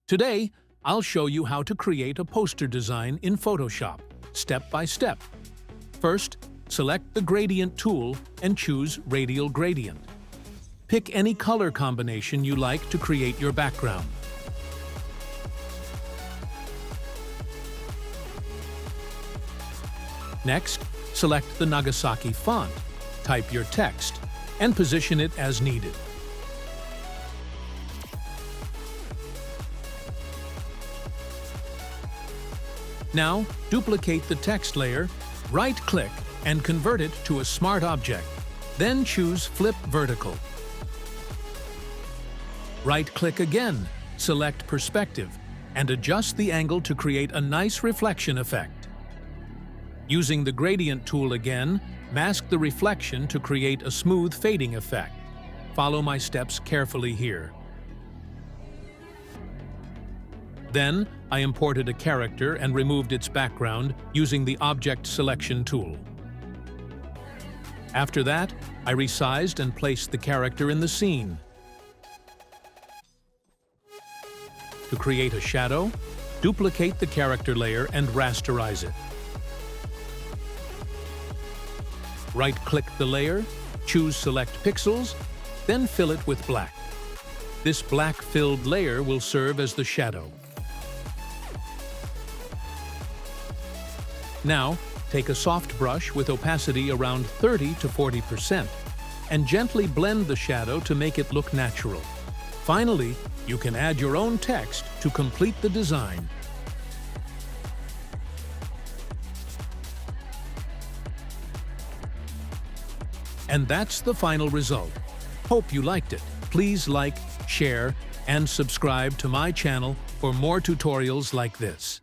Today, I'll show you how to create a poster design in Photoshop, step by step. First, select the Gradient tool and choose Radial Gradient. Pick any color combination you like to create your background. Next, select the Nagasaki font, type your text, and position it as needed. Now, duplicate the text layer, right-click, and convert it to a smart object. Then choose Flip Vertical. Right-click again, select Perspective, and adjust the angle to create a nice reflection effect. Using the Gradient tool again, mask the reflection to create a smooth fading effect. Follow my steps carefully here. Then, I imported a character and removed its background using the Object Selection tool. After that, I resized and placed the character in the scene. To create a shadow, duplicate the character layer and rasterize it. Right-click the layer, choose Select Pixels, then fill it with black. This black-filled layer will serve as the shadow. Now, take a soft brush with opacity around 30 to 40% and gently blend the shadow to make it look natural. Finally, you can add your own text to complete the design. And that's the final result. Hope you liked it. Please like, share, and subscribe to my channel for more tutorials like this.